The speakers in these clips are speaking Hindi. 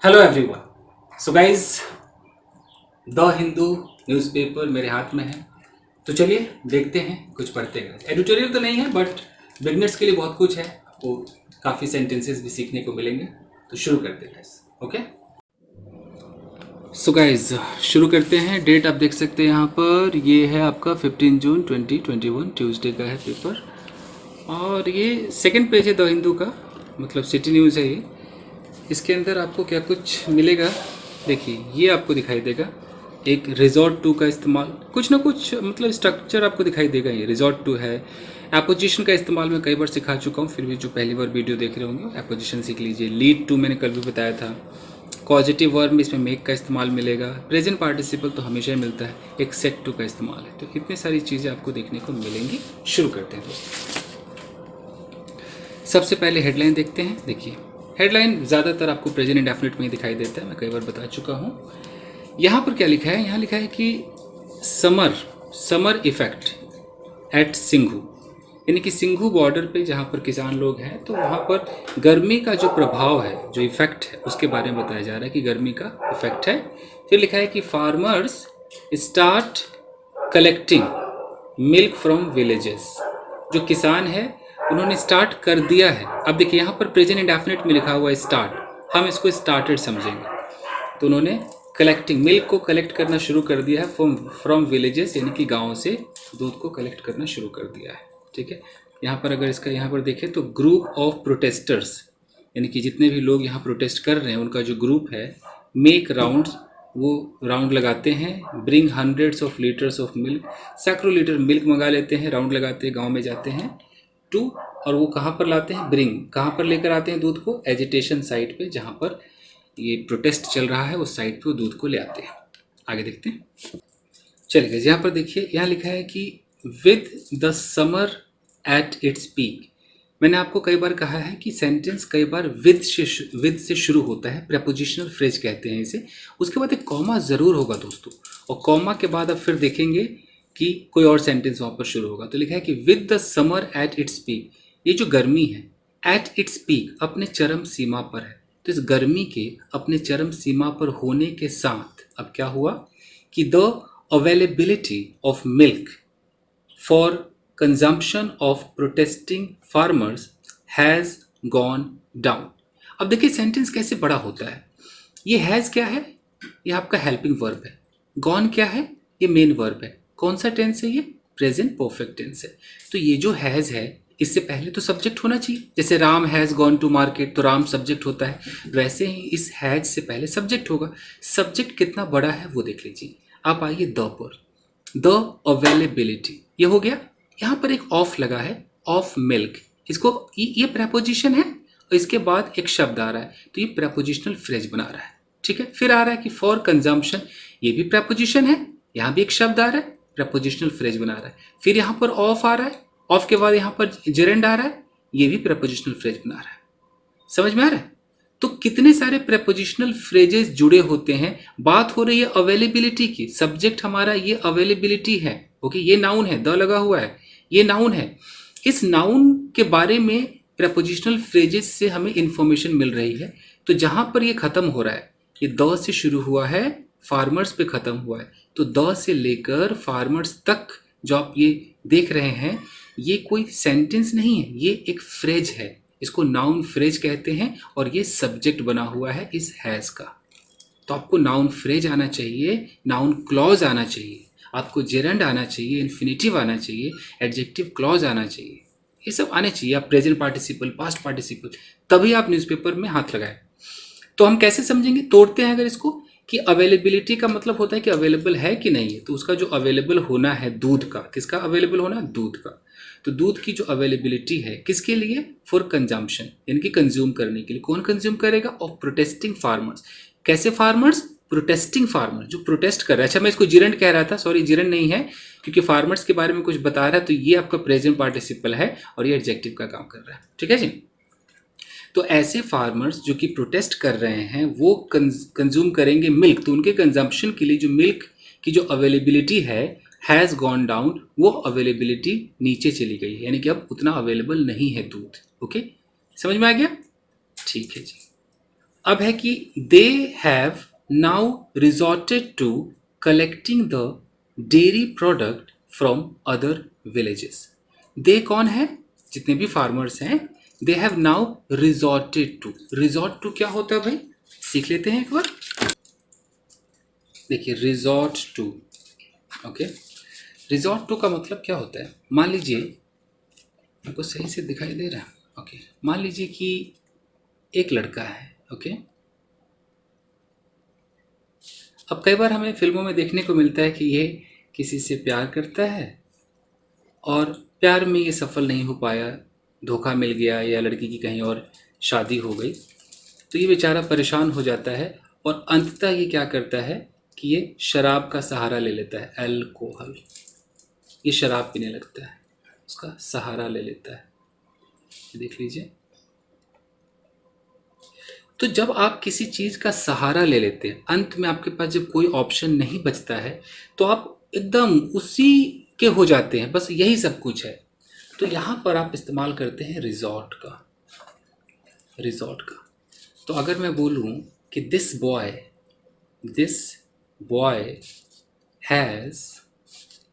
Hello everyone. So guys, the Hindu newspaper मेरे हाथ में है। तो चलिए देखते हैं, कुछ पढ़ते हैं। एडिटोरियल तो नहीं है बट बिगनर्स के लिए बहुत कुछ है। आपको काफ़ी सेंटेंसेस भी सीखने को मिलेंगे। तो शुरू करते हैं गाइस। ओके, सो गाइस शुरू करते हैं। डेट आप देख सकते हैं यहाँ पर, ये है आपका 15 जून 2021, ट्यूसडे का है पेपर। और ये सेकंड पेज है द हिंदू का, मतलब सिटी न्यूज़ है ये। इसके अंदर आपको क्या कुछ मिलेगा, देखिए ये आपको दिखाई देगा। एक रिजॉर्ट टू का इस्तेमाल, कुछ ना कुछ मतलब स्ट्रक्चर आपको दिखाई देगा। ये रिजॉर्ट टू है। एपोजिशन का इस्तेमाल मैं कई बार सिखा चुका हूँ, फिर भी जो पहली बार वीडियो देख रहे होंगे एपोजिशन सीख लीजिए। लीड टू मैंने कल भी बताया था। पॉजिटिव वर्ब में इसमें मेक का इस्तेमाल मिलेगा। प्रेजेंट पार्टिसिपल तो हमेशा ही मिलता है। एक सेट टू का इस्तेमाल है। तो इतनी सारी चीज़ें आपको देखने को मिलेंगी। शुरू करते हैं दोस्तों। सबसे पहले हेडलाइन देखते हैं। देखिए हेडलाइन ज़्यादातर आपको प्रेजेंट इंडेफिनिट में ही दिखाई देता है, मैं कई बार बता चुका हूँ। यहाँ पर क्या लिखा है, यहाँ लिखा है कि समर इफेक्ट एट सिंघू, यानी कि सिंघू बॉर्डर पे जहाँ पर किसान लोग हैं, तो वहाँ पर गर्मी का जो प्रभाव है, जो इफेक्ट है, उसके बारे में बताया जा रहा है कि गर्मी का इफेक्ट है। फिर लिखा है कि farmers start collecting milk from villages, जो किसान है उन्होंने स्टार्ट कर दिया है। अब देखिए यहाँ पर प्रेजेंट इंडेफिनिट में लिखा हुआ है स्टार्ट, हम इसको स्टार्टेड समझेंगे। तो उन्होंने कलेक्टिंग मिल्क को कलेक्ट करना शुरू कर दिया है फ्रॉम विलेजेस, यानी कि गाँव से दूध को कलेक्ट करना शुरू कर दिया है। ठीक है, यहाँ पर अगर इसका यहाँ पर देखें तो ग्रुप ऑफ प्रोटेस्टर्स, यानी कि जितने भी लोग यहाँ प्रोटेस्ट कर रहे हैं उनका जो ग्रुप है, मेक राउंड्स, वो राउंड लगाते हैं। Bring hundreds of litres of milk, सैकड़ों लीटर मिल्क मंगा लेते हैं, राउंड लगाते हैं, गांव में जाते हैं। टू, और वो कहाँ पर लाते हैं, ब्रिंग, कहाँ पर लेकर आते हैं दूध को, एजिटेशन साइट पे, जहाँ पर ये प्रोटेस्ट चल रहा है उस साइट पे वो दूध को ले आते हैं। आगे देखते हैं। चलिए यहाँ पर देखिए, यहाँ लिखा है कि with the summer at its peak. मैंने आपको कई बार कहा है कि सेंटेंस कई बार विद से शुरू होता है, प्रेपोजिशनल फ्रेज कहते हैं इसे। उसके बाद एक कॉमा ज़रूर होगा दोस्तों, और कॉमा के बाद अब फिर देखेंगे कि कोई और सेंटेंस वहाँ पर शुरू होगा। तो लिखा है कि with the summer at its peak, ये जो गर्मी है एट इट्स पीक, अपने चरम सीमा पर है। तो इस गर्मी के अपने चरम सीमा पर होने के साथ अब क्या हुआ कि the availability of milk for consumption of protesting farmers has gone down. अब देखिए सेंटेंस कैसे बड़ा होता है। ये हैज़ क्या है, ये आपका हेल्पिंग वर्ब है। गॉन क्या है, ये मेन वर्ब है। कौन सा टेंस है, ये प्रेजेंट परफेक्ट टेंस है। तो ये जो हैज़ है इससे पहले तो सब्जेक्ट होना चाहिए। जैसे Ram has gone to market, तो राम सब्जेक्ट होता है, वैसे ही इस हैज़ से पहले सब्जेक्ट होगा। सब्जेक्ट कितना बड़ा है वो देख लीजिए। आप आइए द पर, द अवेलेबिलिटी, ये हो गया। यहाँ पर एक ऑफ लगा है, ऑफ मिल्क, इसको ये प्रेपोजिशन है और इसके बाद एक शब्द आ रहा है, तो ये प्रेपोजिशनल फ्रेज बना रहा है। ठीक है, फिर आ रहा है कि फॉर कंजम्पशन, ये भी प्रेपोजिशन है, यहाँ भी एक शब्द आ रहा है, प्रेपोजिशनल फ्रेज बना रहा है। फिर यहाँ पर ऑफ आ रहा है, ऑफ के बाद यहाँ पर जेरेंड आ रहा है, ये भी प्रेपोजिशनल फ्रेज बना रहा है। समझ में आ रहा है? तो कितने सारे प्रेपोजिशनल फ्रेजेस जुड़े होते हैं। बात हो रही है अवेलेबिलिटी की, सब्जेक्ट हमारा ये अवेलेबिलिटी है। ओके, ये नाउन है, द लगा हुआ है, ये नाउन है। इस नाउन के बारे में प्रेपोजिशनल फ्रेजेस से हमें इंफॉर्मेशन मिल रही है। तो जहां पर ये खत्म हो रहा है, ये द से शुरू हुआ है, फार्मर्स पे खत्म हुआ है, तो द से लेकर फार्मर्स तक जो आप ये देख रहे हैं, ये कोई सेंटेंस नहीं है, ये एक फ्रेज है। इसको नाउन फ्रेज कहते हैं और ये सब्जेक्ट बना हुआ है इस हैज का। तो आपको नाउन फ्रेज आना चाहिए, नाउन क्लॉज आना चाहिए, आपको जेरंड आना चाहिए, इन्फिनेटिव आना चाहिए, एडजेक्टिव क्लॉज आना चाहिए, ये सब आने चाहिए। आप प्रेजेंट पार्टिसिपल, पास्ट पार्टिसिपल, तभी आप न्यूज़पेपर में हाथ लगाएं। तो हम कैसे समझेंगे, तोड़ते हैं अगर इसको, कि अवेलेबिलिटी का मतलब होता है कि अवेलेबल है कि नहीं है। तो उसका जो अवेलेबल होना है दूध का, किसका अवेलेबल होना, दूध का। तो दूध की जो अवेलेबिलिटी है किसके लिए, फॉर कंजम्पशन, यानी कि कंज्यूम करने के लिए। कौन कंज्यूम करेगा, ऑफ प्रोटेस्टिंग फार्मर्स। कैसे फार्मर्स, प्रोटेस्टिंग फार्मर, जो प्रोटेस्ट कर रहा है। अच्छा मैं इसको जिरंड कह रहा था, सॉरी जिरंड नहीं है, क्योंकि फार्मर्स के बारे में कुछ बता रहा है, तो ये आपका प्रेजेंट पार्टिसिपल है और ये एडजेक्टिव का काम कर रहा है। ठीक है जी। तो ऐसे फार्मर्स जो कि प्रोटेस्ट कर रहे हैं वो कंज्यूम करेंगे मिल्क, तो उनके कंजम्पशन के लिए जो मिल्क की जो अवेलेबिलिटी है हैज़ गॉन डाउन, वो अवेलेबिलिटी नीचे चली गई है, यानी कि अब उतना अवेलेबल नहीं है दूध। ओके, समझ में आ गया? ठीक है जी। अब है कि they have now resorted to collecting the dairy product from other villages. They कौन है? जितने भी फार्मर्स हैं, they have now resorted to. Resort to क्या होता है भाई, सीख लेते हैं एक बार। देखिए resort to, okay, resort to का मतलब क्या होता है? मान लीजिए, आपको सही से दिखाई दे रहा है? ओके, मान लीजिए कि एक लड़का है, ओके। अब कई बार हमें फिल्मों में देखने को मिलता है कि ये किसी से प्यार करता है और प्यार में ये सफल नहीं हो पाया, धोखा मिल गया या लड़की की कहीं और शादी हो गई, तो ये बेचारा परेशान हो जाता है और अंततः ये क्या करता है कि ये शराब का सहारा ले लेता है, अल्कोहल। ये शराब पीने लगता है, उसका सहारा ले लेता है। देख लीजिए, तो जब आप किसी चीज़ का सहारा ले लेते हैं, अंत में आपके पास जब कोई ऑप्शन नहीं बचता है, तो आप एकदम उसी के हो जाते हैं, बस यही सब कुछ है। तो यहाँ पर आप इस्तेमाल करते हैं रिजॉर्ट का, रिजॉर्ट का। तो अगर मैं बोलूँ कि this boy has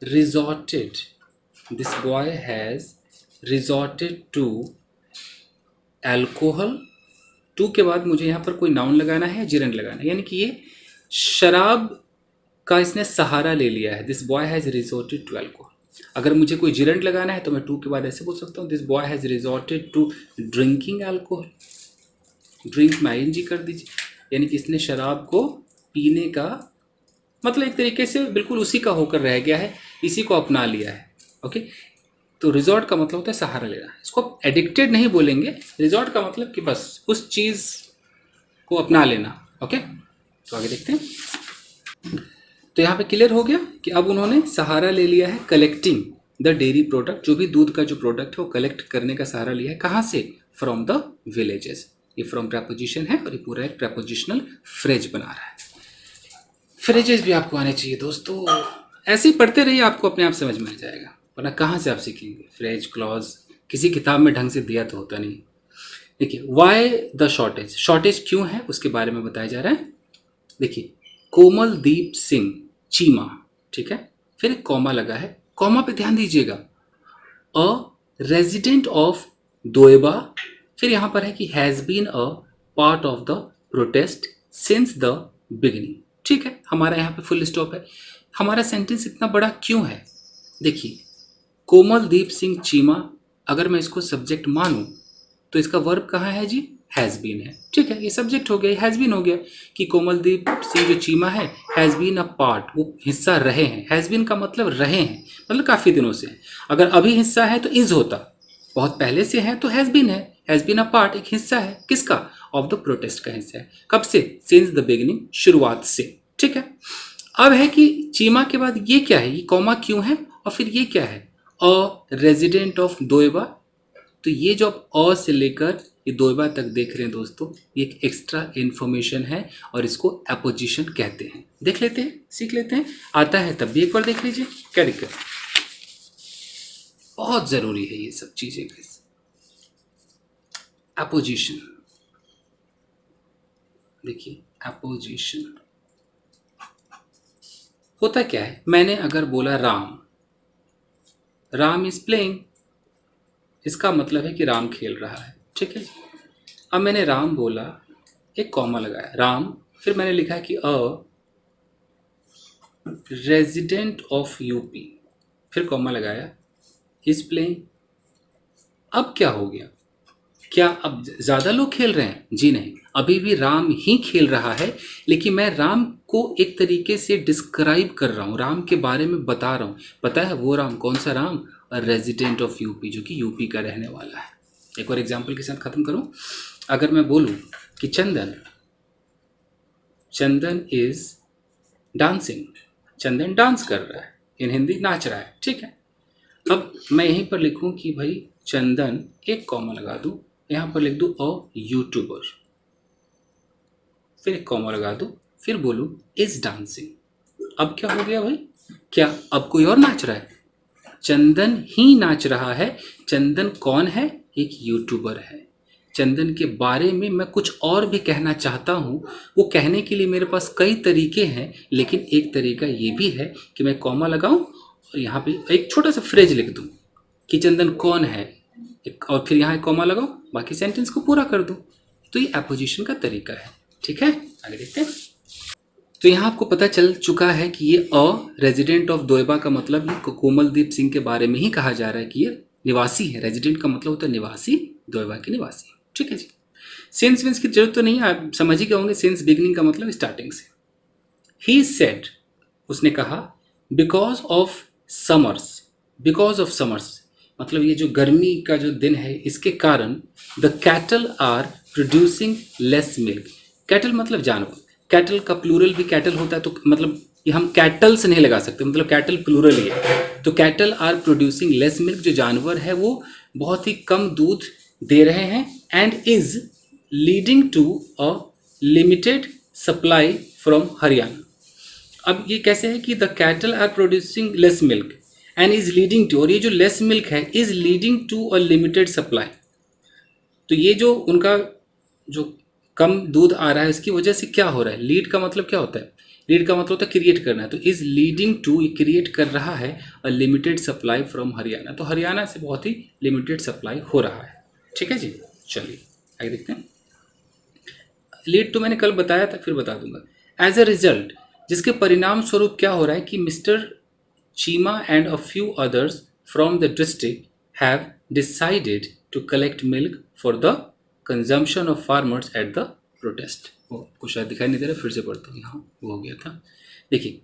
resorted, this boy has resorted to alcohol, to के बाद मुझे यहाँ पर कोई नाउन लगाना है, जिरंड लगाना है, यानी कि ये शराब का इसने सहारा ले लिया है। This boy has resorted to alcohol. अगर मुझे कोई जिरंड लगाना है तो मैं टू के बाद ऐसे बोल सकता हूँ, this boy has resorted to drinking alcohol. Drink में आईएनजी कर दीजिए, यानी कि इसने शराब को पीने का, मतलब एक तरीके से बिल्कुल उसी का होकर रह गया है, इसी को अपना लिया है। ओके, तो रिजॉर्ट का मतलब होता है सहारा लेना। इसको एडिक्टेड नहीं बोलेंगे, रिजॉर्ट का मतलब कि बस उस चीज़ को अपना लेना। ओके, तो आगे देखते हैं। तो यहाँ पे क्लियर हो गया कि अब उन्होंने सहारा ले लिया है कलेक्टिंग द डेयरी प्रोडक्ट, जो भी दूध का जो प्रोडक्ट है वो कलेक्ट करने का सहारा लिया है। कहाँ से? From the villages. ये फ्रॉम प्रेपोजिशन है और ये पूरा एक प्रेपोजिशनल फ्रेज बना रहा है। फ्रेजेस भी आपको आने चाहिए दोस्तों, ऐसे ही पढ़ते रहिए, आपको अपने आप समझ में आ जाएगा, वरना कहाँ से आप सीखेंगे? फ्रेज क्लॉज किसी किताब में ढंग से दिया तो होता नहीं। देखिए, वाई द शॉर्टेज, शॉर्टेज क्यों है उसके बारे में बताया जा रहा है। देखिए, कोमलदीप सिंह चीमा, ठीक है, फिर एक कॉमा लगा है, कॉमा पे ध्यान दीजिएगा। अ रेजिडेंट ऑफ दोएबा, फिर यहाँ पर है कि has been a part of the protest since the beginning. ठीक है, हमारा यहाँ पे फुल स्टॉप है। हमारा सेंटेंस इतना बड़ा क्यों है? देखिए, कोमलदीप सिंह चीमा, अगर मैं इसको सब्जेक्ट मानूं तो इसका वर्ब कहाँ है जी? हैज़ बीन है। ठीक है, ये सब्जेक्ट हो गया, हैज़ बीन हो गया कि कोमलदीप सिंह जो चीमा है, हैज़ बीन अ पार्ट, वो हिस्सा रहे हैं। हैज़ बीन का मतलब रहे हैं, मतलब काफ़ी दिनों से। अगर अभी हिस्सा है तो इज होता, बहुत पहले से है तो हैज़ बीन है। हैज़ बीन अ पार्ट एक हिस्सा है, किसका? ऑफ द प्रोटेस्ट का हिस्सा है। कब से? सिंस द बिगिनिंग, शुरुआत से। ठीक है, अब है कि चीमा के बाद ये क्या है, ये कॉमा क्यों है, और फिर ये क्या है? A resident of Doaba. तो ये जो आप अ से लेकर ये दोएबा तक देख रहे हैं दोस्तों, ये एक एक्स्ट्रा इन्फॉर्मेशन है और इसको एपोजिशन कहते हैं। देख लेते हैं, सीख लेते हैं, आता है तब भी एक बार देख लीजिए, क्या दिक्कत? बहुत ज़रूरी है ये सब चीज़ें। एपोजिशन, देखिए एपोजिशन होता क्या है। मैंने अगर बोला राम, राम इज प्लेइंग, इसका मतलब है कि राम खेल रहा है। ठीक है, अब मैंने राम बोला, एक कॉमा लगाया, राम, फिर मैंने लिखा कि अ रेजिडेंट ऑफ यूपी, फिर कॉमा लगाया, इज प्लेइंग। अब क्या हो गया? क्या अब ज़्यादा लोग खेल रहे हैं? जी नहीं, अभी भी राम ही खेल रहा है, लेकिन मैं राम को एक तरीके से डिस्क्राइब कर रहा हूँ, राम के बारे में बता रहा हूँ। पता है वो राम कौन सा राम? रेजिडेंट ऑफ यूपी, जो कि यूपी का रहने वाला है। एक और एग्जाम्पल के साथ ख़त्म करूँ। अगर मैं बोलूँ कि चंदन, चंदन इज डांसिंग, चंदन डांस कर रहा है, इन हिंदी नाच रहा है। ठीक है, अब मैं यहीं पर लिखूं कि भाई चंदन, एक कॉमा लगा दूं, यहाँ पर लिख दूं अ यूट्यूबर, फिर एक कॉमा लगा दूं, फिर बोलूं इज डांसिंग। अब क्या हो गया भाई? क्या अब कोई और नाच रहा है? चंदन ही नाच रहा है। चंदन कौन है? एक यूट्यूबर है। चंदन के बारे में मैं कुछ और भी कहना चाहता हूँ, वो कहने के लिए मेरे पास कई तरीके हैं, लेकिन एक तरीका ये भी है कि मैं कॉमा लगाऊं और यहाँ पे एक छोटा सा फ्रेज लिख दूं कि चंदन कौन है, और फिर यहाँ एक कॉमा लगाऊं, बाकी सेंटेंस को पूरा कर दूं। तो ये एपोजिशन का तरीका है। ठीक है, आगे देखते हैं। तो यहाँ आपको पता चल चुका है कि ये रेजिडेंट ऑफ दोयबा का मतलब ये कोमलदीप सिंह के बारे में ही कहा जा रहा है कि ये निवासी है। रेजिडेंट का मतलब होता है निवासी, दोयबा के निवासी। ठीक है जी। सिंस विंस की जरूरत तो नहीं है, आप समझ ही गए होंगे। सिंस बिगनिंग का मतलब स्टार्टिंग से। ही सेड, उसने कहा, because of summers, because of summers मतलब ये जो गर्मी का जो दिन है इसके कारण the cattle are producing less milk. Cattle मतलब जानवर, कैटल का प्लूरल भी कैटल होता है, तो मतलब ये हम कैटल से नहीं लगा सकते, मतलब कैटल प्लूरल ही है। तो cattle are producing less milk, जो जानवर है वो बहुत ही कम दूध दे रहे हैं, and is leading to a limited supply from Haryana. अब ये कैसे है कि the cattle are producing less milk and is leading to, और ये जो लेस मिल्क है is leading to a limited supply. तो ये जो उनका जो कम दूध आ रहा है इसकी वजह से क्या हो रहा है, लीड का मतलब क्या होता है, लीड का मतलब होता है क्रिएट करना है। तो इज लीडिंग टू, ये क्रिएट कर रहा है अ लिमिटेड सप्लाई फ्रॉम हरियाणा। तो हरियाणा से बहुत ही लिमिटेड सप्लाई हो रहा है। ठीक है जी, चलिए आगे देखते हैं। लीड तो मैंने कल बताया था, फिर बता दूंगा। एज अ रिजल्ट, जिसके परिणाम स्वरूप क्या हो रहा है कि mister Cheema and a few others from the district have decided to collect milk for the consumption of farmers at the protest. कुछ शायद दिखाई नहीं दे रहा, फिर से पढ़ता हूँ, यहाँ वो हो गया था। देखिए,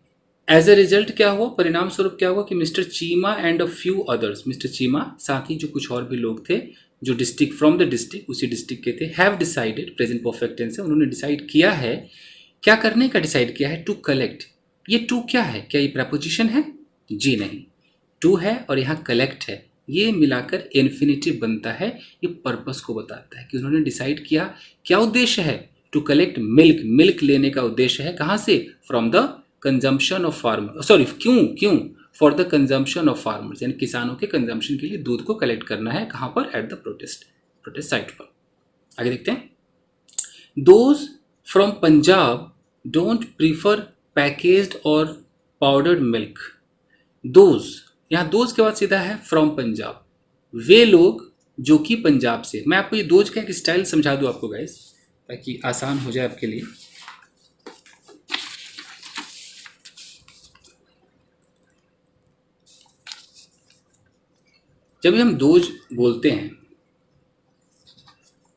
एज अ रिजल्ट क्या हुआ, परिणाम स्वरूप क्या हुआ कि mister Cheema and a few others, mister Cheema साथ ही जो कुछ और भी लोग थे जो डिस्ट्रिक्ट फ्रॉम द डिस्ट्रिक्ट, उसी डिस्ट्रिक्ट के थे, have decided, present perfect tense है, उन्होंने डिसाइड किया है, क्या करने का डिसाइड किया है, टू कलेक्ट। ये टू क्या है, क्या ये प्रपोजिशन है? जी नहीं, टू है और यहाँ कलेक्ट है, ये मिलाकर इन्फिनिटिव बनता है। ये पर्पस को बताता है कि उन्होंने डिसाइड किया, क्या उद्देश्य है, टू कलेक्ट मिल्क, मिल्क लेने का उद्देश्य है, कहाँ से, from the consumption of farmer, sorry क्यों क्यों, for the consumption of farmers, यानी किसानों के कंजम्पशन के लिए दूध को कलेक्ट करना है, कहाँ पर, एट द प्रोटेस्ट साइट पर। आगे देखते हैं। Those from Punjab don't prefer packaged और पाउडर्ड मिल्क। दोज, यहाँ दोज के बाद सीधा है फ्रॉम पंजाब, वे लोग जो कि पंजाब से। मैं आपको ये दोज का एक स्टाइल समझा दूँ आपको गाइस, ताकि आसान हो जाए आपके लिए। जब भी हम दोज बोलते हैं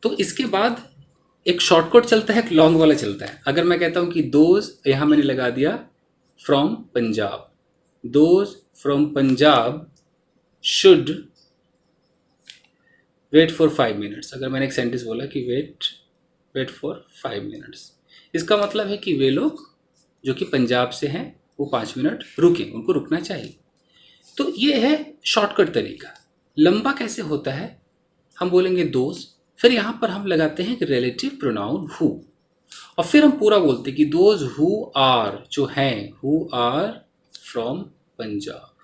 तो इसके बाद एक शॉर्टकट चलता है, एक लॉन्ग वाला चलता है। अगर मैं कहता हूं कि दोज, यहां मैंने लगा दिया from Punjab, those from Punjab should wait for 5 minutes. अगर मैंने एक सेंटेंस बोला कि वेट फॉर 5 मिनट्स, इसका मतलब है कि वे लोग जो कि पंजाब से हैं वो 5 मिनट रुकें, उनको रुकना चाहिए। तो ये है शॉर्टकट तरीका। लंबा कैसे होता है, हम बोलेंगे दोज, फिर यहां पर हम लगाते हैं रिलेटिव प्रोनाउन हु, और फिर हम पूरा बोलते हैं कि दोज हु आर, जो हैं, who are from Punjab,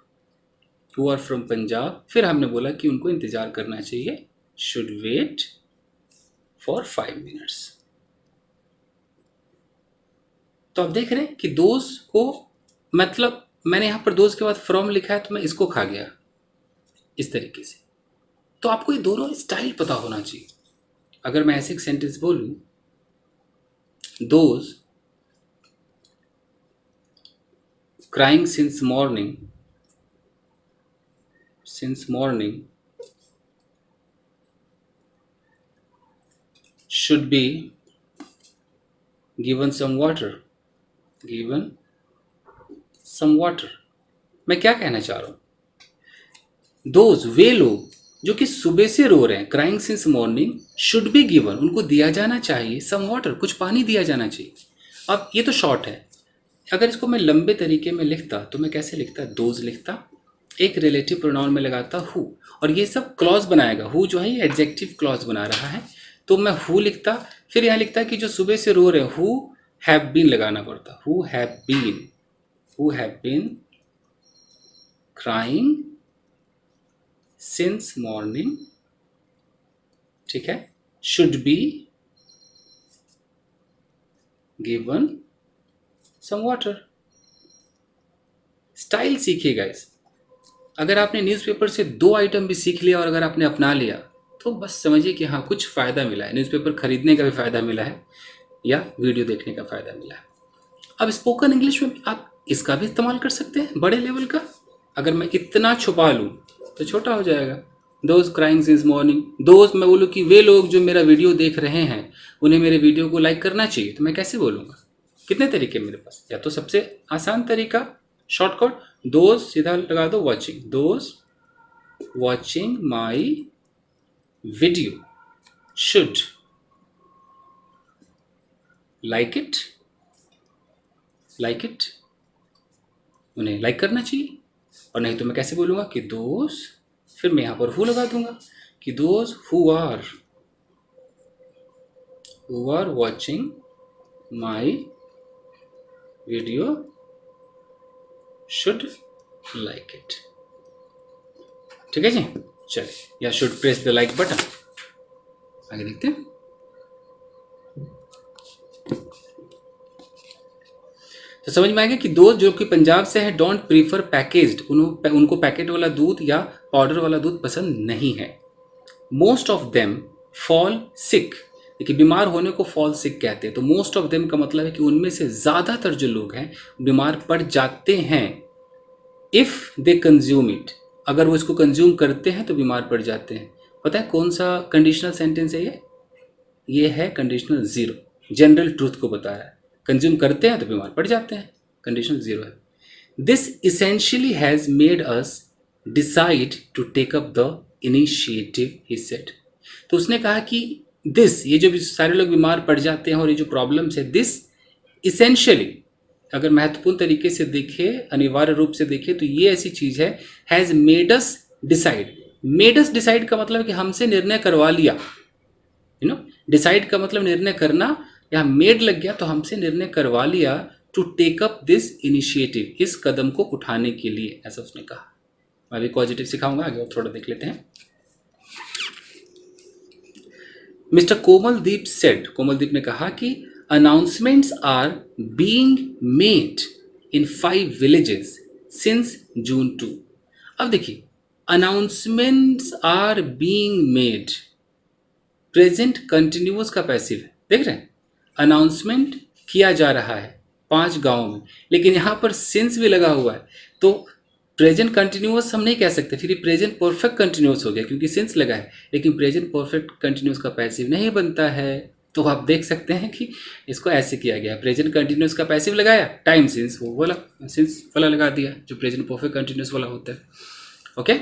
who are from Punjab. फिर हमने बोला कि उनको इंतजार करना चाहिए, शुड वेट फॉर 5 मिनट्स। तो आप देख रहे हैं कि दोज को, मतलब मैंने यहां पर दोज के बाद फ्रॉम लिखा है तो मैं इसको खा गया इस तरीके से। तो आपको ये दोनों स्टाइल पता होना चाहिए। अगर मैं ऐसे एक सेंटेंस बोलूं, those crying since morning should be given some water, given some water। मैं क्या कहना चाह रहा हूं, दोज, वे लोग जो कि सुबह से रो रहे हैं, crying since morning, should be given, उनको दिया जाना चाहिए, सम वाटर, कुछ पानी दिया जाना चाहिए। अब ये तो शॉर्ट है, अगर इसको मैं लंबे तरीके में लिखता तो मैं कैसे लिखता, दोज लिखता, एक रिलेटिव प्रोनाउन में लगाता हु, और ये सब क्लॉज बनाएगा, हु जो है ये एडजेक्टिव क्लॉज बना रहा है, तो मैं हु लिखता, फिर यहाँ लिखता कि जो सुबह से रो रहे हैं, हु हैव बीन लगाना पड़ता, who have been crying since morning, ठीक है, should be given some water। Style सीखिए गाइस। अगर आपने न्यूज़पेपर से 2 आइटम भी सीख लिया और अगर आपने अपना लिया तो बस समझिए कि हाँ कुछ फ़ायदा मिला है। न्यूज़पेपर खरीदने का भी फ़ायदा मिला है या वीडियो देखने का फ़ायदा मिला है। अब स्पोकन इंग्लिश में आप इसका भी इस्तेमाल कर सकते हैं बड़े लेवल का। अगर मैं इतना छुपा लूँ तो छोटा हो जाएगा। दोज क्राइंग सिंस मॉर्निंग, दोस्त मैं बोलूँ कि वे लोग जो मेरा वीडियो देख रहे हैं उन्हें मेरे वीडियो को लाइक करना चाहिए, तो मैं कैसे बोलूँगा? कितने तरीके मेरे पास। या तो सबसे आसान तरीका शॉर्टकट, दोज सीधा लगा दो watching, those watching my video should like it, like it, उन्हें लाइक करना चाहिए। और नहीं तो मैं कैसे बोलूँगा कि दोज, फिर मैं यहाँ पर हु लगा दूंगा कि those who are watching my video should like it. ठीक है जी, चलिए, या should press the like button. आगे देखते हैं। तो समझ में आएगा कि दोस्त जो कि पंजाब से है डोंट प्रीफर पैकेज्ड, उनको पैकेट वाला दूध या पाउडर वाला दूध पसंद नहीं है। Most of them fall sick, देखिए बीमार होने को फॉल सिक कहते हैं। तो मोस्ट ऑफ देम का मतलब है कि उनमें से ज़्यादातर जो लोग हैं बीमार पड़ जाते हैं। इफ़ दे कंज्यूम इट, अगर वो इसको कंज्यूम करते हैं तो बीमार पड़ जाते हैं। पता है कौन सा कंडीशनल सेंटेंस है ये है कंडीशनल ज़ीरो, जनरल ट्रूथ को बता रहा है। कंज्यूम करते हैं तो बीमार पड़ जाते हैं, कंडीशनल ज़ीरो है। This essentially has made us decide to take up the initiative, he said. तो उसने कहा कि दिस, ये जो भी सारे लोग बीमार पड़ जाते हैं और ये जो प्रॉब्लम्स है, दिस इसेंशियली, अगर महत्वपूर्ण तरीके से देखे, अनिवार्य रूप से देखे तो ये ऐसी चीज़ है, has made us decide. Made us decide का मतलब है कि हमसे निर्णय करवा लिया, यू नो। डिसाइड का मतलब निर्णय करना, यहाँ मेड लग गया तो हमसे निर्णय करवा लिया to take up this initiative, इस कदम को उठाने के लिए, ऐसा उसने कहा। मैं अभी पॉजिटिव सिखाऊंगा, आगे और थोड़ा देख लेते हैं। मिस्टर कोमलदीप सेड, कोमलदीप ने कहा कि announcements are being made in 5 villages since June 2। अब देखिए, announcements are being made, present continuous का पैसिव है, देख रहे हैं। अनाउंसमेंट किया जा रहा है 5 गांवों में, लेकिन यहाँ पर सिंस भी लगा हुआ है, तो प्रेजेंट कंटिन्यूअस हम नहीं कह सकते, फिर ये प्रेजेंट परफेक्ट कंटिन्यूअस हो गया क्योंकि सिंस लगा है। लेकिन प्रेजेंट परफेक्ट कंटिन्यूअस का पैसिव नहीं बनता है, तो आप देख सकते हैं कि इसको ऐसे किया गया। प्रेजेंट कंटिन्यूअस का पैसिव लगाया, टाइम सिंस वो वाला सिंस वाला लगा दिया जो प्रेजेंट परफेक्ट कंटिन्यूअस वाला होता है। ओके,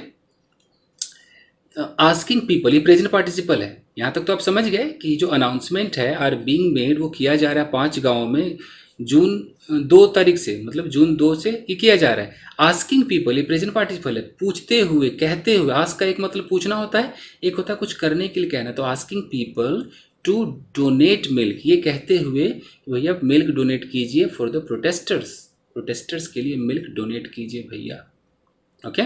आस्किंग पीपल, ये प्रेजेंट पार्टिसिपल है। यहाँ तक तो आप समझ गए कि जो अनाउंसमेंट है आर बीइंग मेड, वो किया जा रहा है 5 गाँवों में जून 2 तारीख से, मतलब जून 2 से ये किया जा रहा है। आस्किंग पीपल, ये प्रेजेंट पार्टिसिपल है, पूछते हुए, कहते हुए। आस्क का एक मतलब पूछना होता है, एक होता है कुछ करने के लिए कहना। तो asking people to donate milk, ये कहते हुए भैया मिल्क डोनेट कीजिए फॉर द प्रोटेस्टर्स, प्रोटेस्टर्स के लिए मिल्क डोनेट कीजिए भैया। ओके,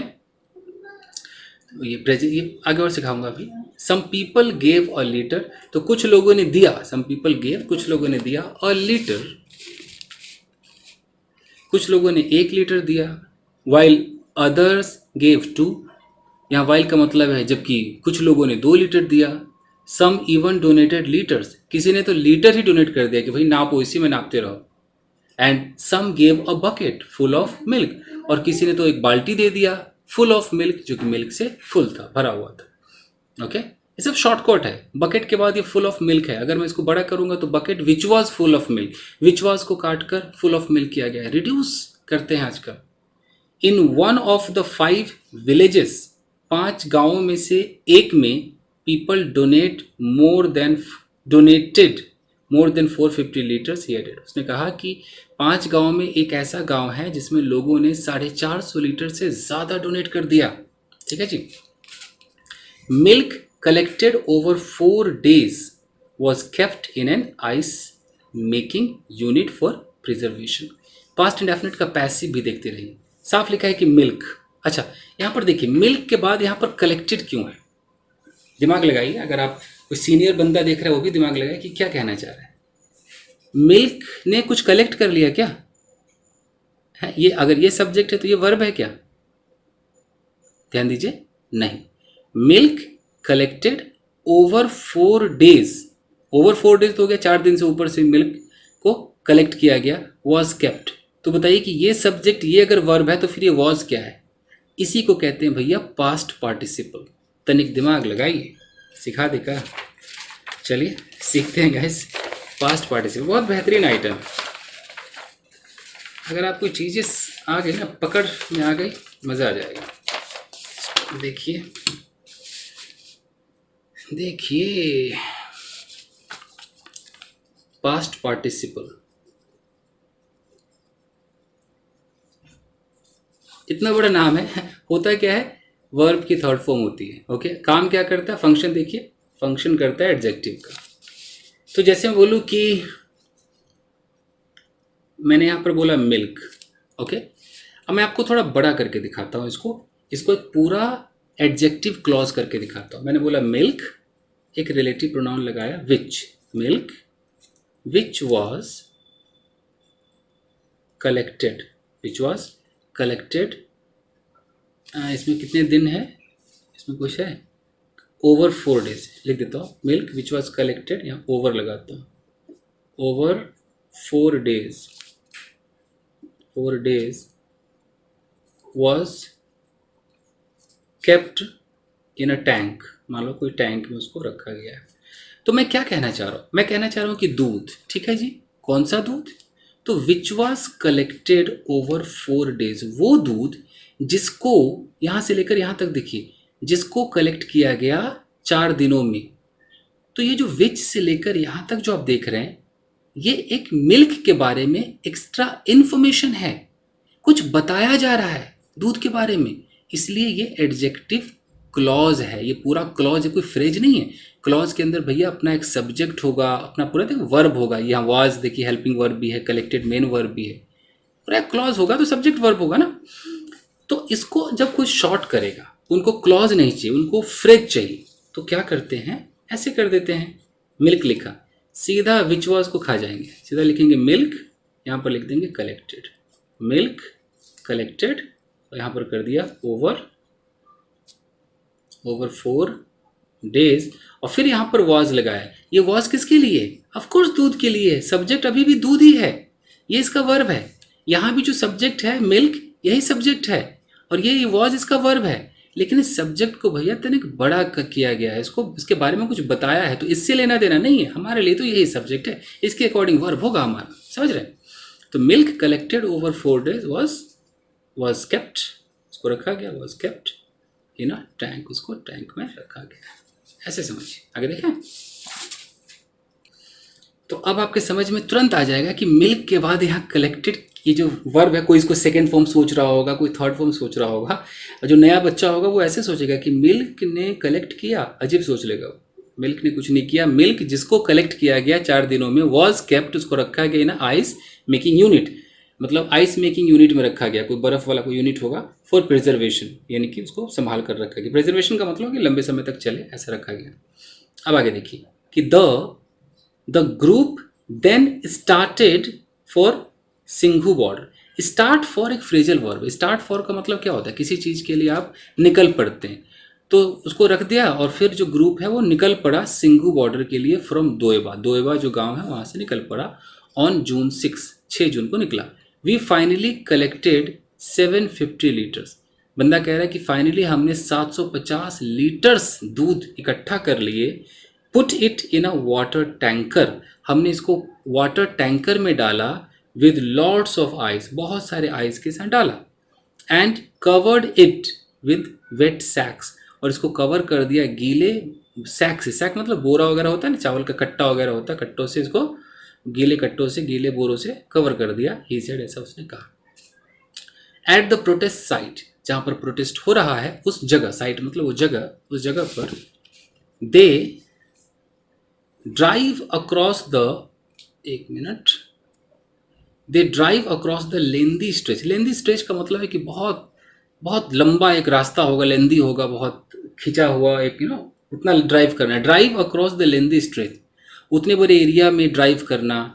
ये प्रेजेंट, ये आगे और सिखाऊंगा अभी। Some people gave a litre, तो कुछ लोगों ने दिया, सम पीपल गेव, कुछ लोगों ने दिया, अ लीटर, कुछ लोगों ने 1 लीटर दिया। वाइल अदर्स गेव 2, यहाँ वाइल का मतलब है जबकि कुछ लोगों ने 2 लीटर दिया। सम इवन डोनेटेड लीटर्स, किसी ने तो लीटर ही डोनेट कर दिया कि भाई नापो, इसी में नापते रहो। And some gave a bucket full of milk, और किसी ने तो एक बाल्टी दे दिया फुल ऑफ मिल्क, जो कि मिल्क से फुल था, भरा हुआ था। ओके, ये सब शॉर्टकट है। बकेट के बाद ये फुल ऑफ मिल्क है। अगर मैं इसको बड़ा करूंगा तो bucket which was full of milk, which was को काटकर फुल ऑफ मिल्क किया गया है। रिड्यूस करते हैं आजकल। In one of the 5 villages, 5 गांवों में से एक में, people donated more than 450 litres he added. उसने कहा कि 5 गांवों में एक ऐसा गांव है जिसमें लोगों ने 450 लीटर से ज़्यादा डोनेट कर दिया। ठीक है जी। Milk collected over 4 days was kept in an ice making unit for preservation। Past indefinite का पैसिव भी देखते रहिए। साफ लिखा है कि मिल्क। अच्छा, यहाँ पर देखिए मिल्क के बाद यहाँ पर कलेक्टेड क्यों है? दिमाग लगाइए, अगर आप कोई सीनियर बंदा देख रहे हैं वो भी दिमाग लगाइए कि क्या कहना चाह रहा है। मिल्क ने कुछ कलेक्ट कर लिया क्या है? ये अगर ये सब्जेक्ट है तो ये वर्ब है क्या? ध्यान दीजिए, नहीं। Milk collected over 4 days, over 4 days तो हो गया, 4 दिन से ऊपर से मिल्क को कलेक्ट किया गया, वॉज केप्ट। तो बताइए कि ये सब्जेक्ट, ये अगर वर्ब है तो फिर ये वॉज क्या है? इसी को कहते हैं भैया पास्ट पार्टिसिपल। तनिक दिमाग लगाइए, सिखा दे का। चलिए सीखते हैं गाइस पास्ट पार्टिसिपल, बहुत बेहतरीन आइटम। अगर आपको चीज़ें आ गई ना, पकड़ में आ गई, मज़ा आ जाएगा। देखिए देखिए, पास्ट पार्टिसिपल इतना बड़ा नाम है, होता क्या है, वर्ब की थर्ड फॉर्म होती है। ओके, काम क्या करता है, फंक्शन देखिए, फंक्शन करता है एडजेक्टिव का। तो जैसे मैं बोलूँ कि मैंने यहाँ पर बोला मिल्क, ओके, अब मैं आपको थोड़ा बड़ा करके दिखाता हूँ इसको, इसको एक पूरा एडजेक्टिव क्लॉज करके दिखाता हूँ। मैंने बोला मिल्क, एक रिलेटिव प्रोनाउन लगाया which, milk which was collected, which was collected, इसमें कितने दिन है, इसमें कुछ है, ओवर 4 डेज लिख देता हूँ। मिल्क विच वॉज कलेक्टेड, यहाँ ओवर लगाता हूँ, over 4 days, 4 days was kept in a tank. मान लो कोई टैंक में उसको रखा गया है। तो मैं क्या कहना चाह रहा हूँ, मैं कहना चाह रहा हूँ कि दूध, ठीक है जी, कौन सा दूध, तो विच वॉज कलेक्टेड ओवर 4 डेज, वो दूध जिसको यहाँ से लेकर यहाँ तक देखिए, जिसको कलेक्ट किया गया 4 दिनों में। तो ये जो विच से लेकर यहाँ तक जो आप देख रहे हैं, ये एक मिल्क के बारे में एक्स्ट्रा इन्फॉर्मेशन है, कुछ बताया जा रहा है दूध के बारे में, इसलिए ये एडजेक्टिव क्लॉज है। ये पूरा क्लॉज है, कोई फ्रेज नहीं है। क्लॉज के अंदर भैया अपना एक सब्जेक्ट होगा, अपना पूरा देखो वर्ब होगा, यहाँ वाज देखिए हेल्पिंग वर्ब भी है, कलेक्टेड मेन वर्ब भी है, पूरा क्लॉज होगा तो सब्जेक्ट वर्ब होगा ना। तो इसको जब कोई शॉर्ट करेगा, उनको क्लॉज नहीं चाहिए, उनको फ्रेज चाहिए, तो क्या करते हैं, ऐसे कर देते हैं। मिल्क लिखा, सीधा विच वॉज को खा जाएंगे, सीधा लिखेंगे मिल्क, यहाँ पर लिख देंगे कलेक्टेड, मिल्क कलेक्टेड, और यहाँ पर कर दिया ओवर 4 डेज, और फिर यहाँ पर वॉज लगाया। ये वॉज किसके लिए, ऑफकोर्स दूध के लिए है, सब्जेक्ट अभी भी दूध ही है, ये इसका वर्ब है। यहाँ भी जो सब्जेक्ट है मिल्क, यही सब्जेक्ट है, और ये वॉज इसका वर्ब है। लेकिन इस सब्जेक्ट को भैया तनिक बड़ा किया गया है, इसको इसके बारे में कुछ बताया है, तो इससे लेना देना नहीं है, हमारे लिए तो यही सब्जेक्ट है, इसके अकॉर्डिंग वर्ब होगा हमारा, समझ रहे हैं। तो milk collected over 4 days was kept, इसको रखा गया, was kept in a tank, उसको टैंक में रखा गया, ऐसे समझिए। आगे देखें, तो अब आपके समझ में तुरंत आ जाएगा कि मिल्क के बाद यहाँ कलेक्टेड, ये जो वर्ब है, कोई इसको सेकेंड फॉर्म सोच रहा होगा, कोई थर्ड फॉर्म सोच रहा होगा, और जो नया बच्चा होगा वो ऐसे सोचेगा कि मिल्क ने कलेक्ट किया, अजीब सोच लेगा वो, मिल्क ने कुछ नहीं किया, मिल्क जिसको कलेक्ट किया गया 4 दिनों में, वॉज केप्ट, उसको रखा गया ना आइस मेकिंग यूनिट, मतलब आइस मेकिंग यूनिट में रखा गया, कोई बर्फ़ वाला कोई यूनिट होगा, फॉर प्रिजर्वेशन, यानी कि उसको संभाल कर रखा गया। प्रिजर्वेशन का मतलब कि लंबे समय तक चले, ऐसा रखा गया। अब आगे देखिए कि the group then started for Singhu border. Start for एक फ्रेजल वर्ब, स्टार्ट फॉर का मतलब क्या होता है, किसी चीज़ के लिए आप निकल पड़ते हैं, तो उसको रख दिया, और फिर जो ग्रुप है वो निकल पड़ा सिंघू बॉर्डर के लिए फ्रॉम दोएबा, दोएबा जो गांव है वहाँ से निकल पड़ा ऑन जून 6 जून को निकला। वी फाइनली कलेक्टेड 750 लीटर्स, बंदा कह रहा है कि फाइनली हमने 750 लीटर्स दूध इकट्ठा कर लिए। Put it in a water tanker, हमने इसको वाटर टैंकर में डाला, विद लॉट्स ऑफ आइस, बहुत सारे आइस के साथ डाला, and covered it with wet sacks, और इसको कवर कर दिया गीले सैक से, सैक मतलब बोरा वगैरह होता है ना, चावल का कट्टा वगैरह होता है, कट्टों से इसको, गीले कट्टों से, गीले बोरों से कवर कर दिया, ही सेड, ऐसा उसने कहा। एट द प्रोटेस्ट साइट, जहाँ पर प्रोटेस्ट हो रहा है उस जगह, साइट मतलब वो जगह, उस जगह पर दे ड्राइव अक्रॉस द, एक minute, they drive across the lengthy stretch. Lengthy stretch का मतलब है कि बहुत बहुत लंबा एक रास्ता होगा, लेंदी होगा, बहुत खिंचा हुआ एक उतना ड्राइव करना है, drive across the lengthy stretch, उतने बड़े एरिया में ड्राइव करना,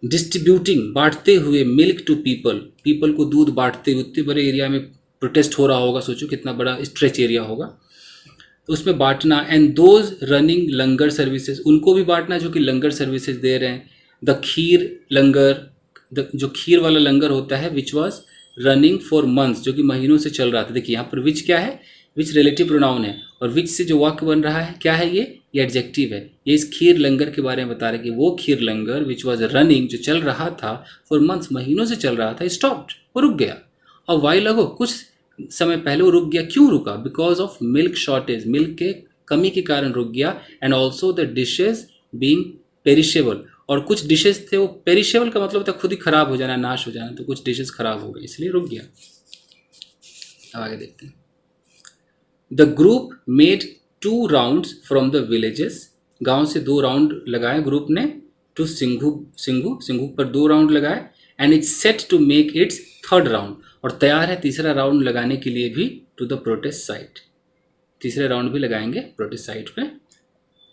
डिस्ट्रीब्यूटिंग बांटते हुए मिल्क टू पीपल, पीपल को दूध बांटते हुए, उतने बड़े एरिया में प्रोटेस्ट हो रहा होगा, सोचो कितना बड़ा स्ट्रेच एरिया होगा, तो उसमें बांटना। And those running langar services, उनको भी बांटना जो कि लंगर सर्विसेज दे रहे हैं। द खीर लंगर, जो खीर वाला लंगर होता है, which was running for months, जो कि महीनों से चल रहा था। देखिए यहाँ पर विच क्या है, विच रिलेटिव प्रोनाउन है, और विच से जो वाक्य बन रहा है क्या है, ये एडजेक्टिव है। ये इस खीर लंगर के बारे में बता रहे हैं कि वो खीर लंगर विच वॉज रनिंग, जो चल रहा था, फॉर मंथ्स, महीनों से चल रहा था, स्टॉप्ड, वो रुक गया। और वाइल अगो, कुछ समय पहले वो रुक गया। क्यों रुका? Because of milk shortage, milk के कमी के कारण रुक गया। And also the dishes being perishable, और कुछ डिशेज थे वो पेरिशेबल का मतलब था खुद ही खराब हो जाना, नाश हो जाना, तो कुछ डिशेज खराब हो गए इसलिए रुक गया। आगे देखते हैं। The group made 2 rounds from the villages, गांव से 2 राउंड लगाए ग्रुप ने, टू सिंघू पर 2 राउंड लगाए। And it's set to make its 3rd round, और तैयार है तीसरा राउंड लगाने के लिए भी, टू द प्रोटेस्ट साइट, तीसरे राउंड भी लगाएंगे प्रोटेस्ट साइट पे।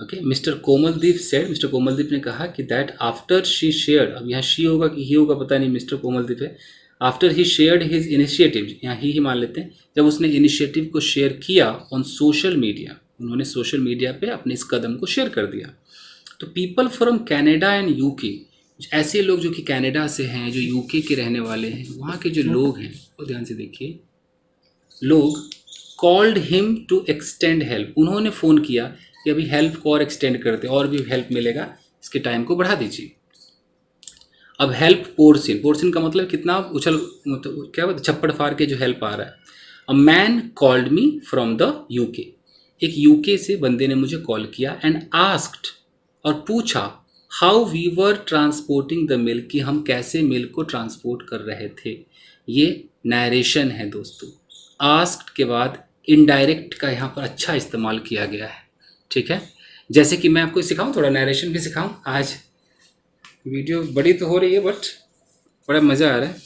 Okay, mister Komaldeep said, mister Komaldeep ने कहा कि दैट आफ्टर शी शेयर्ड, अब यहाँ शी होगा कि ही होगा पता नहीं, मिस्टर कोमलदीप है। After he shared his initiative, यहाँ ही मान लेते हैं, जब उसने इनिशिएटिव को शेयर किया ऑन सोशल मीडिया, उन्होंने सोशल मीडिया पे अपने इस कदम को शेयर कर दिया, तो people from Canada and UK, ऐसे लोग जो कि कनाडा से हैं, जो यूके के रहने वाले हैं, वहाँ के जो लोग हैं वो ध्यान से देखिए, लोग called him to extend help, उन्होंने फ़ोन किया कि अभी हेल्प को और एक्सटेंड करते, और भी हेल्प मिलेगा, इसके टाइम को बढ़ा दीजिए। अब हेल्प पोर्सिन, पोर्सिन का मतलब कितना उछल, मतलब क्या बोलते, छप्पड़ फाड़ के जो हेल्प आ रहा है। A man called me from the UK, एक यूके से बंदे ने मुझे कॉल किया। एंड आस्क्ड, और पूछा, how we were transporting the milk, कि हम कैसे मिल्क को ट्रांसपोर्ट कर रहे थे। ये नरेशन है दोस्तों। आस्क्ड के बाद इनडायरेक्ट का यहाँ पर अच्छा इस्तेमाल किया गया है, ठीक है। जैसे कि मैं आपको सिखाऊं, थोड़ा नरेशन भी सिखाऊं। आज वीडियो बड़ी तो हो रही है बट बड़ा मज़ा आ रहा है।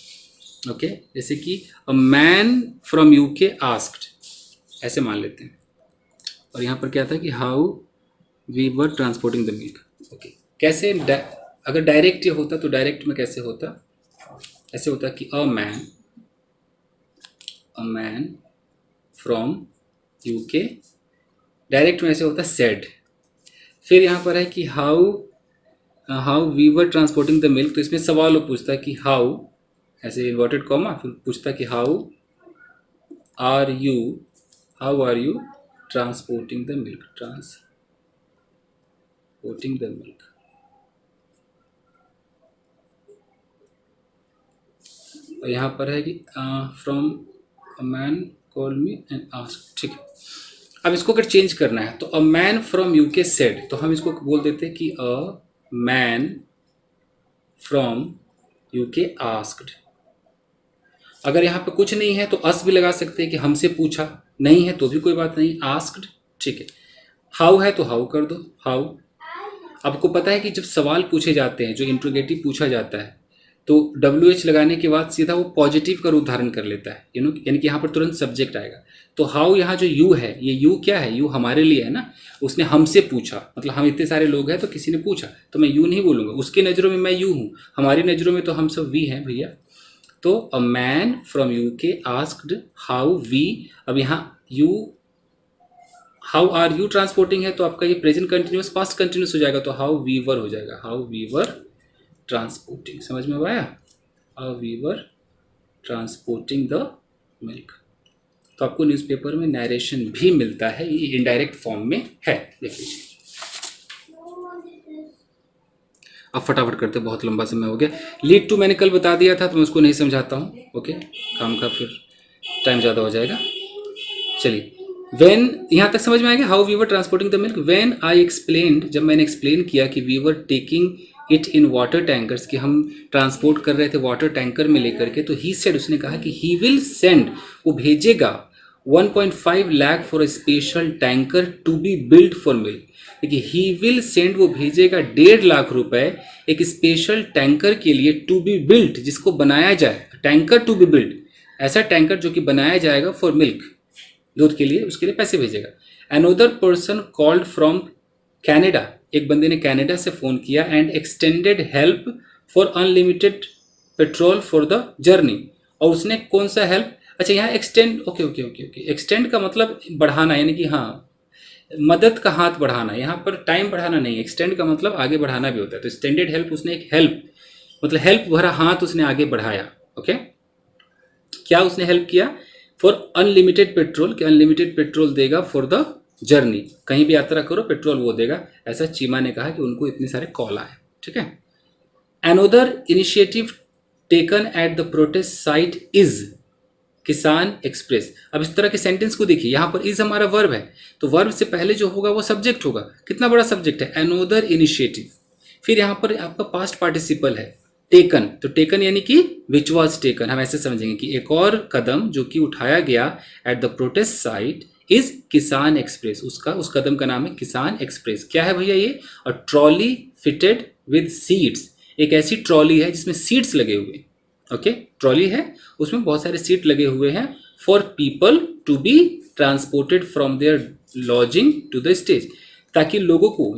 ओके, जैसे कि a man from UK asked, ऐसे मान लेते हैं। और यहाँ पर क्या था कि how we were transporting the milk. Okay, कैसे अगर डायरेक्ट ये होता तो डायरेक्ट में कैसे होता, ऐसे होता कि a man from UK, direct में ऐसे होता सेड। फिर यहाँ पर है कि how we were transporting the milk, तो इसमें सवाल वो पूछता है कि हाउ, ऐसे इन्वर्टेड कॉमा, फिर पूछता है कि how are you transporting the milk, transporting the milk. और यहाँ पर है कि from a man call me and ask, ठीक है। अब इसको अगर चेंज करना है तो a man from UK said, तो हम इसको बोल देते हैं कि a man from UK asked. अगर यहाँ पे कुछ नहीं है तो अस भी लगा सकते हैं कि हमसे पूछा, नहीं है तो भी कोई बात नहीं, आस्क्ड, ठीक है। हाउ है तो हाउ कर दो, हाउ। आपको पता है कि जब सवाल पूछे जाते हैं, जो इंट्रोगेटिव पूछा जाता है, तो WH लगाने के बाद सीधा वो पॉजिटिव का रूप धारण कर लेता है, यानी कि यहाँ पर तुरंत सब्जेक्ट आएगा। तो हाउ, यहाँ जो यू है, ये यू क्या है, यू हमारे लिए है ना, उसने हमसे पूछा, मतलब हम इतने सारे लोग हैं तो किसी ने पूछा, तो मैं यू नहीं बोलूँगा, उसकी नज़रों में मैं यू हूँ, हमारी नज़रों में तो हम सब वी हैं भैया। तो a man from UK asked how we, अब यहाँ you, how are you transporting है तो आपका ये प्रेजेंट कंटिन्यूस पास्ट कंटिन्यूस हो जाएगा, तो हाउ वी वर हो जाएगा, हाउ वी वर ट्रांसपोर्टिंग। समझ में आया, how we were transporting the milk. तो आपको न्यूज़पेपर में नरेशन भी मिलता है, ये इनडायरेक्ट फॉर्म में है, देख लीजिए। अब फटाफट करते, बहुत लंबा समय हो गया। लीड टू मैंने कल बता दिया था तो मैं उसको नहीं समझाता हूँ, ओके, काम का फिर टाइम ज़्यादा हो जाएगा। चलिए, वेन, यहाँ तक समझ में आएगा, how we were transporting the milk. When I explained, जब मैंने एक्सप्लेन किया कि we were taking it in water tankers, कि हम ट्रांसपोर्ट कर रहे थे वाटर टैंकर में लेकर के, तो ही सेड, उसने कहा कि ही विल सेंड, वो भेजेगा 1.5 lakh for a special tanker to be build for milk. देखिए, ही विल सेंड, वो भेजेगा 1.5 लाख रुपए एक स्पेशल टैंकर के लिए, टू बी बिल्ड, जिसको बनाया जाए, टैंकर टू बी बिल्ड, ऐसा टैंकर जो कि बनाया जाएगा फॉर मिल्क, दूध के लिए, उसके लिए पैसे भेजेगा। Another person called from Canada, एक बंदे ने कनाडा से फ़ोन किया and extended help for unlimited petrol for the journey. और उसने कौन सा हेल्प, अच्छा यहाँ extend, okay okay okay okay, extend का मतलब बढ़ाना, यानी कि हाँ मदद का हाथ बढ़ाना, यहाँ पर टाइम बढ़ाना नहीं, एक्सटेंड का मतलब आगे बढ़ाना भी होता है। तो एक्सटेंडेड हेल्प, उसने एक हेल्प मतलब हेल्प भरा हाथ उसने आगे बढ़ाया। ओके, क्या उसने हेल्प किया? फॉर अनलिमिटेड पेट्रोल, कि अनलिमिटेड पेट्रोल देगा फॉर द जर्नी, कहीं भी यात्रा करो पेट्रोल वो देगा, ऐसा चीमा ने कहा कि उनको इतने सारे कॉल आए। ठीक है, another initiative taken at the protest site is किसान एक्सप्रेस। अब इस तरह के सेंटेंस को देखिए, यहाँ पर इज हमारा वर्ब है, तो वर्ब से पहले जो होगा वो सब्जेक्ट होगा। कितना बड़ा सब्जेक्ट है, अनोदर इनिशिएटिव। फिर यहाँ पर आपका पास्ट पार्टिसिपल है टेकन, तो टेकन यानी कि विच वॉज टेकन, हम ऐसे समझेंगे कि एक और कदम जो कि उठाया गया eight the protest site is किसान एक्सप्रेस, उसका उस कदम का नाम है किसान एक्सप्रेस। क्या है भैया ये? और ट्रॉली फिटेड विद सीट्स, एक ऐसी ट्रॉली है जिसमें सीट्स लगे हुए। ओके, ट्रॉली है उसमें बहुत सारे सीट लगे हुए हैं for people to be transported from their lodging to the stage, ताकि लोगों को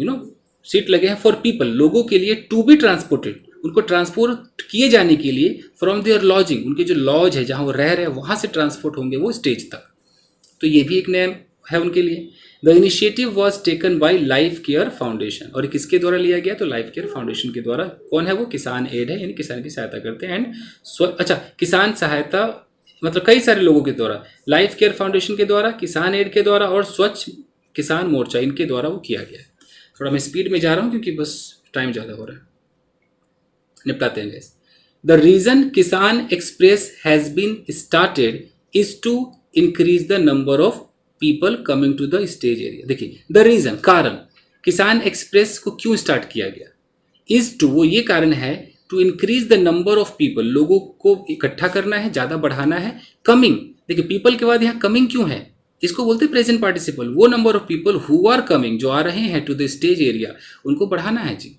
सीट लगे हैं फॉर पीपल, लोगों के लिए, टू बी ट्रांसपोर्टेड, उनको ट्रांसपोर्ट किए जाने के लिए, फ्रॉम देयर लॉजिंग, उनके जो लॉज है जहाँ वो रह रहे हैं वहाँ से ट्रांसपोर्ट होंगे वो स्टेज तक। तो ये भी एक नेम है उनके लिए। The initiative was taken by life care foundation, और किसके द्वारा लिया गया? तो लाइफ केयर फाउंडेशन के द्वारा। कौन है वो? किसान एड है, यानी किसान की सहायता करते हैं। एंड अच्छा, किसान सहायता मतलब कई सारे लोगों के द्वारा, लाइफ केयर फाउंडेशन के द्वारा, किसान एड के द्वारा और स्वच्छ किसान मोर्चा, इनके द्वारा वो किया गया है। थोड़ा मैं स्पीड में जा रहा हूँ क्योंकि बस टाइम ज़्यादा हो रहा है, निपटाते हैं guys. The reason Kisan express has been started is to increase the number of people coming to the stage area. देखिए, द रीजन, कारण, किसान एक्सप्रेस को क्यों स्टार्ट किया गया? इज टू, वो ये कारण है, to increase the number of people, लोगों को इकट्ठा करना है, ज़्यादा बढ़ाना है। कमिंग, देखिए पीपल के बाद यहाँ कमिंग क्यों है? इसको बोलते हैं प्रेजेंट पार्टिसिपल। वो number of people who are coming, जो आ रहे हैं टू द स्टेज एरिया, उनको बढ़ाना है जी।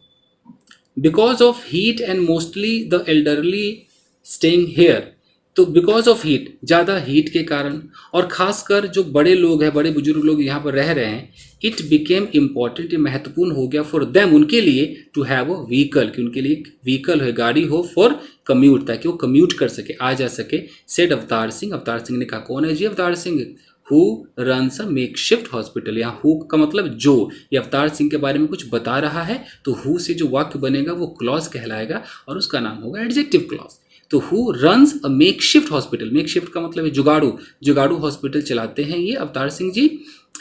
Because of heat and mostly the elderly staying here, तो बिकॉज ऑफ हीट, ज़्यादा हीट के कारण, और खासकर जो बड़े लोग हैं, बड़े बुजुर्ग लोग यहाँ पर रह रहे हैं, इट बिकेम इम्पॉर्टेंट, ये महत्वपूर्ण हो गया फॉर देम, उनके लिए, टू हैव अ व्हीकल, कि उनके लिए व्हीकल हो, गाड़ी हो, फॉर कम्यूट, ताकि वो कम्यूट कर सके, आ जा सके। सेड अवतार सिंह, अवतार सिंह ने कहा। कौन है जी Avtar Singh? Who runs a makeshift hospital, यहाँ हु का मतलब जो, ये अवतार सिंह के बारे में कुछ बता रहा है, तो हु से जो वाक्य बनेगा वो क्लॉज कहलाएगा और उसका नाम होगा एडजेक्टिव क्लॉज। तो who runs a makeshift hospital, makeshift का मतलब है जुगाड़ू, जुगाड़ू हॉस्पिटल चलाते हैं ये Avtar Singh ji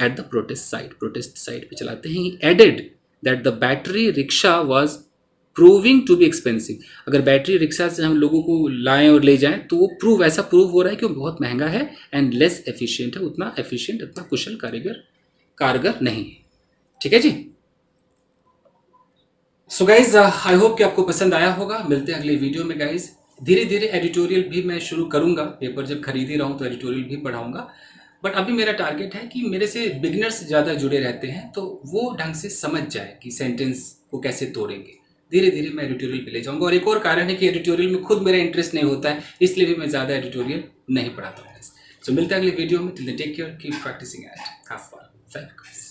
at the protest site पे चलाते हैं। He added that the battery rickshaw was proving to be expensive, अगर बैटरी रिक्शा से हम लोगों को लाएं और ले जाएं तो वो ऐसा प्रूव हो रहा है कि वो बहुत महंगा है, एंड लेस एफिशिएंट है, उतना एफिशिएंट, उतना कुशल कारगर नहीं है। ठीक है जी। सो गाइज, आई होप कि आपको पसंद आया होगा। मिलते हैं अगले वीडियो में गाइज। धीरे धीरे एडिटोरियल भी मैं शुरू करूंगा, पेपर जब खरीद ही रहा हूँ तो एडिटोरियल भी पढ़ाऊंगा। बट अभी मेरा टारगेट है कि मेरे से बिगनर्स ज़्यादा जुड़े रहते हैं, तो वो ढंग से समझ जाए कि सेंटेंस को कैसे तोड़ेंगे। धीरे धीरे मैं एडिटोरियल पे ले जाऊंगा। और एक और कारण है कि एडिटोरियल में खुद मेरा इंटरेस्ट नहीं होता है, इसलिए भी मैं ज़्यादा एडिटोरियल नहीं पढ़ाता हूँ। सो मिलते हैं अगले वीडियो में। Till then take care, keep practicing at, have fun, thank you.